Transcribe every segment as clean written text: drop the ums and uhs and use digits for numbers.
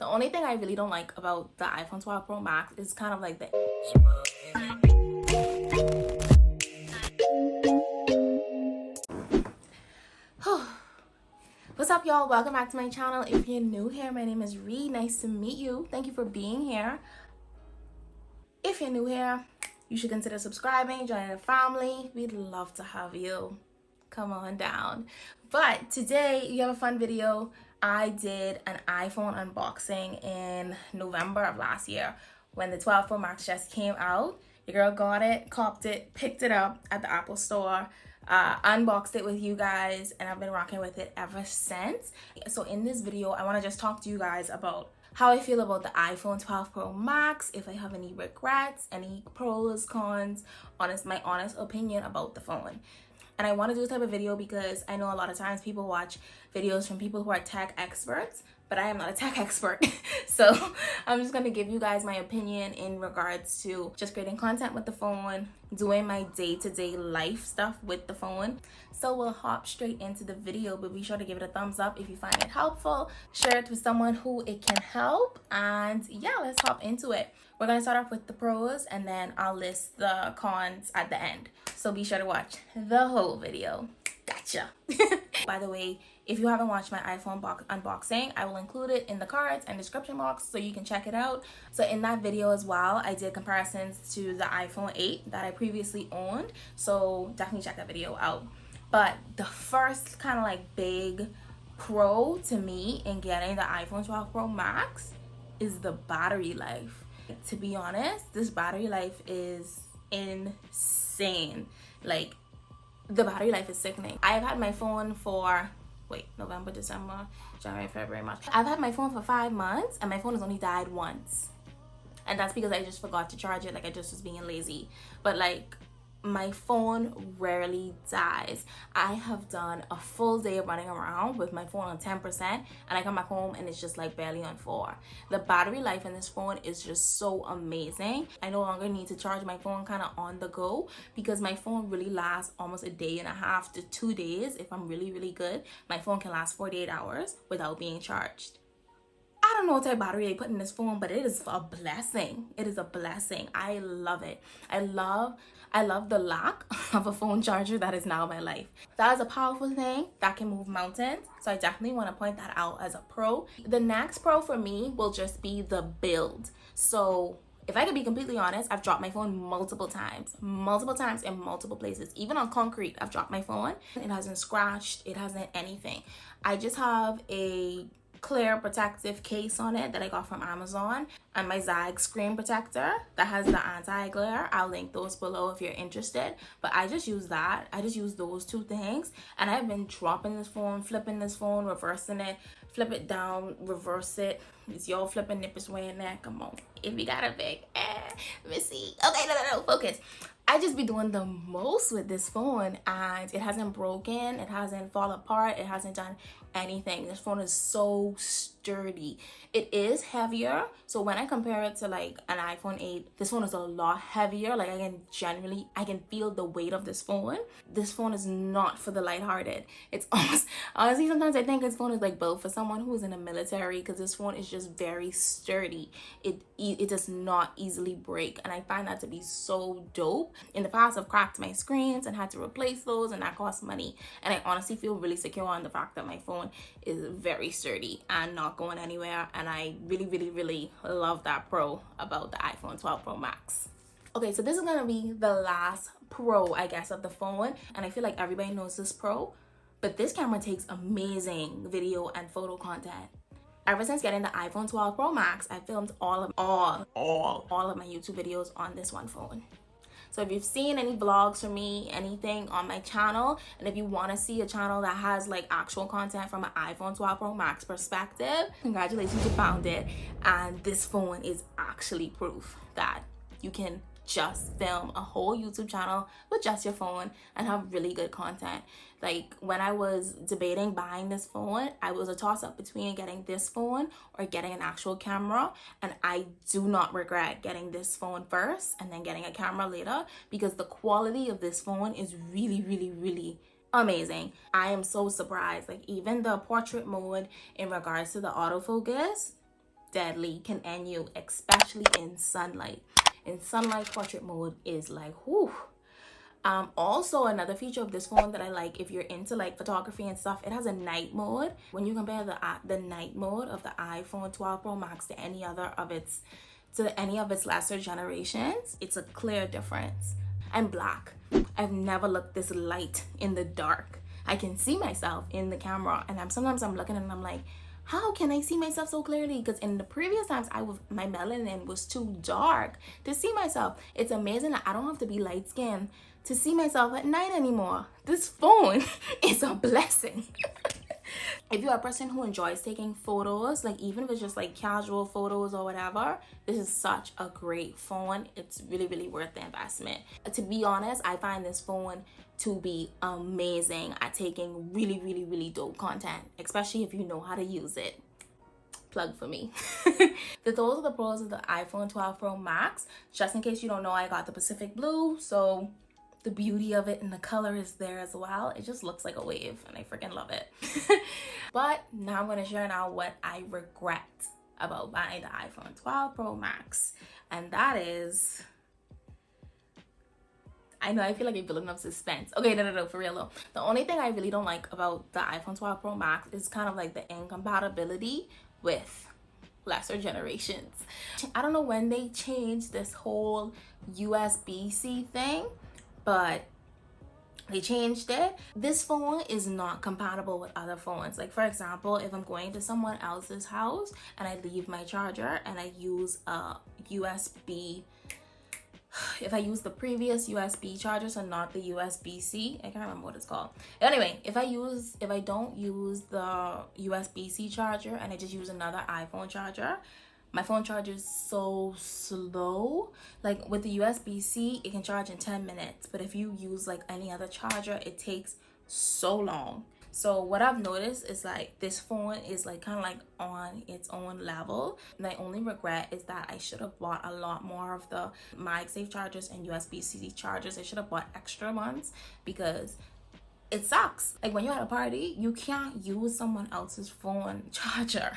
The only thing I really don't like about the iPhone 12 Pro Max is kind of like the What's up, y'all? Welcome back to my channel. If you're new here, my name is Ree. Nice to meet you. Thank you for being here. If you're new here, you should consider subscribing, joining the family. We'd love to have you. Come on down. But today you have a fun video. I did an iPhone unboxing in November of last year when the 12 Pro Max just came out. Your girl got it, copped it, picked it up at the Apple store, unboxed it with you guys, and I've been rocking with it ever since. So in this video, I want to just talk to you guys about how I feel about the iPhone 12 Pro Max, if I have any regrets, any pros, cons, my honest opinion about the phone. And I want to do this type of video because I know a lot of times people watch videos from people who are tech experts, but I am not a tech expert. So I'm just going to give you guys my opinion in regards to just creating content with the phone, doing my day-to-day life stuff with the phone. So we'll hop straight into the video, but be sure to give it a thumbs up if you find it helpful. Share it with someone who it can help. And yeah, let's hop into it. We're going to start off with the pros, and then I'll list the cons at the end. So be sure to watch the whole video. Gotcha. By the way, if you haven't watched my iPhone unboxing, I will include it in the cards and description box so you can check it out. So in that video as well, I did comparisons to the iPhone 8 that I previously owned. So definitely check that video out. But the first kind of like big pro to me in getting the iPhone 12 Pro Max is the battery life. To be honest, this battery life is insane. Like, the battery life is sickening. I've had my phone for November, December, January, February, March. I've had my phone for 5 months and my phone has only died once. And that's because I just forgot to charge it. Like, I just was being lazy. But like, my phone rarely dies. I have done a full day of running around with my phone on 10%, and I come back home and it's just like barely on 4. The battery life in this phone is just so amazing. I no longer need to charge my phone kind of on the go because my phone really lasts almost a day and a half to 2 days. If I'm really good, my phone can last 48 hours without being charged. I don't know what type of battery they put in this phone, but it is a blessing. It is a blessing. I love it. I love the lack of a phone charger that is now my life. That is a powerful thing that can move mountains. So I definitely want to point that out as a pro. The next pro for me will just be the build. So if I could be completely honest, I've dropped my phone multiple times in multiple places. Even on concrete, I've dropped my phone. It hasn't scratched. It hasn't anything. I just have a clear protective case on it that I got from Amazon, and my Zag screen protector that has the anti-glare. I'll link those below if you're interested, but I just use that. I just use those two things, and I've been dropping this phone, flipping this phone, reversing it, flip it down, reverse it. It's y'all flipping nippers way in there. Come on, if you got a big let me see. Okay, no, focus. I just be doing the most with this phone, and it hasn't broken, it hasn't fallen apart, it hasn't done anything. This phone is so sturdy. It is heavier, so when I compare it to like an iPhone 8, this phone is a lot heavier. Like, I can feel the weight of this phone. This phone is not for the lighthearted. It's almost, honestly, sometimes I think this phone is like built for someone who's in the military, because this phone is just very sturdy. It does not easily break, and I find that to be so dope. In the past, I've cracked my screens and had to replace those, and that costs money, and I honestly feel really secure on the fact that my phone is very sturdy and not going anywhere, and I really love that pro about the iPhone 12 Pro Max. Okay, so this is gonna be the last pro, I guess, of the phone, and I feel like everybody knows this pro, but this camera takes amazing video and photo content. Ever since getting the iPhone 12 Pro Max, I filmed all of my YouTube videos on this one phone. So if you've seen any vlogs from me, anything on my channel, and if you want to see a channel that has like actual content from an iPhone 12 Pro Max perspective, congratulations, you found it. And this phone is actually proof that you can just film a whole YouTube channel with just your phone and have really good content. Like, when I was debating buying this phone, I was a toss-up between getting this phone or getting an actual camera, and I do not regret getting this phone first and then getting a camera later, because the quality of this phone is really amazing. I am so surprised. Like, even the portrait mode in regards to the autofocus, deadly, can end you, especially in sunlight. In sunlight, portrait mode is like, whew. Also another feature of this phone that I like, if you're into like photography and stuff, it has a night mode. When you compare the night mode of the iPhone 12 Pro Max to any of its lesser generations, it's a clear difference. I'm black. I've never looked this light in the dark. I can see myself in the camera, and sometimes I'm looking and I'm like, how can I see myself so clearly? Because in the previous times, my melanin was too dark to see myself. It's amazing that I don't have to be light skinned to see myself at night anymore. This phone is a blessing. If you're a person who enjoys taking photos, like even if it's just like casual photos or whatever, this is such a great phone. It's really, really worth the investment. To be honest, I find this phone to be amazing at taking really, really, really dope content, especially if you know how to use it. Plug for me. Those are the pros of the iPhone 12 Pro Max. Just in case you don't know, I got the Pacific Blue, so the beauty of it and the color is there as well. It just looks like a wave and I freaking love it. But now I'm going to share now what I regret about buying the iPhone 12 Pro Max. And that is, I know I feel like I'm building up suspense. Okay, no, for real though. The only thing I really don't like about the iPhone 12 Pro Max is kind of like the incompatibility with lesser generations. I don't know when they changed this whole USB-C thing, but they changed it. This phone is not compatible with other phones. Like for example, if I'm going to someone else's house and I leave my charger and I use a USB, if I use the previous USB charger, so not the USB-C, I can't remember what it's called. Anyway, if I don't use the USB-C charger and I just use another iPhone charger, my phone charges so slow. Like with the USB-C, it can charge in 10 minutes, but if you use like any other charger, it takes so long. So what I've noticed is like this phone is like kind of like on its own level. My only regret is that I should have bought a lot more of the MagSafe chargers and USB-C chargers. I should have bought extra ones because it sucks. Like when you're at a party, you can't use someone else's phone charger.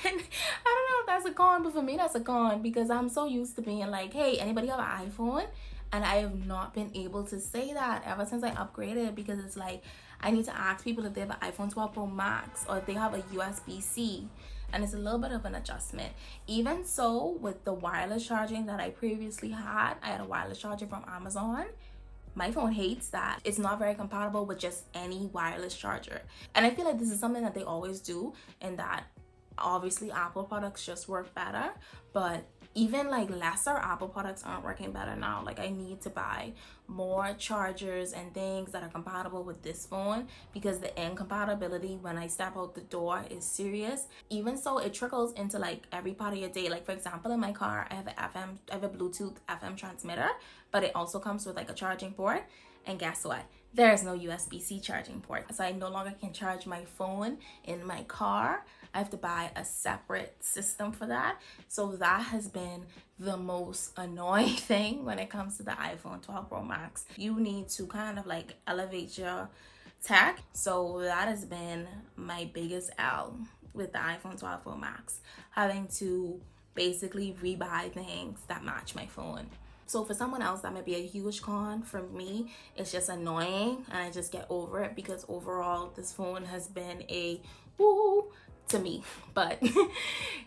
And I don't know if that's a con, but for me that's a con because I'm so used to being like, hey, anybody have an iPhone? And I have not been able to say that ever since I upgraded, because it's like I need to ask people if they have an iPhone 12 Pro Max or if they have a USB-C, and it's a little bit of an adjustment. Even so, with the wireless charging that I previously had, I had a wireless charger from Amazon. My phone hates that. It's not very compatible with just any wireless charger. And I feel like this is something that they always do, and that obviously Apple products just work better, but even like lesser Apple products aren't working better now. Like I need to buy more chargers and things that are compatible with this phone because the incompatibility when I step out the door is serious. Even so, it trickles into like every part of your day. Like for example, in my car, I have a Bluetooth FM transmitter, but it also comes with like a charging port. And guess what? There is no USB-C charging port. So I no longer can charge my phone in my car. I have to buy a separate system for that. So that has been the most annoying thing when it comes to the iPhone 12 Pro Max. You need to kind of like elevate your tech. So that has been my biggest L with the iPhone 12 Pro Max. Having to basically rebuy things that match my phone. So for someone else, that might be a huge con. For me, it's just annoying and I just get over it because overall this phone has been a woo to me. But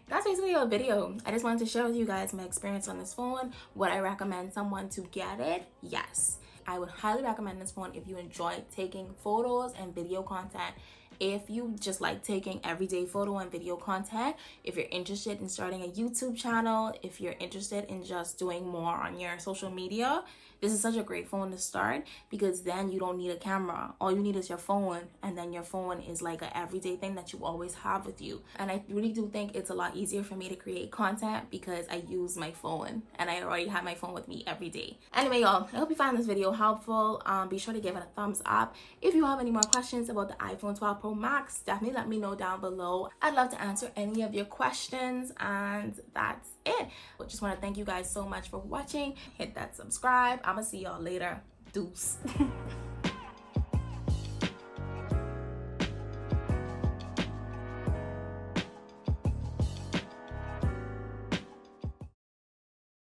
that's basically a video. I just wanted to share with you guys my experience on this phone. Would I recommend someone to get it? Yes. I would highly recommend this phone if you enjoy taking photos and video content. If you just like taking everyday photo and video content, if you're interested in starting a YouTube channel, if you're interested in just doing more on your social media, this is such a great phone to start because then you don't need a camera. All you need is your phone, and then your phone is like an everyday thing that you always have with you. And I really do think it's a lot easier for me to create content because I use my phone and I already have my phone with me every day. Anyway, y'all, I hope you found this video helpful. Be sure to give it a thumbs up. If you have any more questions about the iPhone 12 Pro Max, definitely let me know down below. I'd love to answer any of your questions, and that's it. I just want to thank you guys so much for watching. Hit that subscribe. I'm gonna see y'all later. Deuce.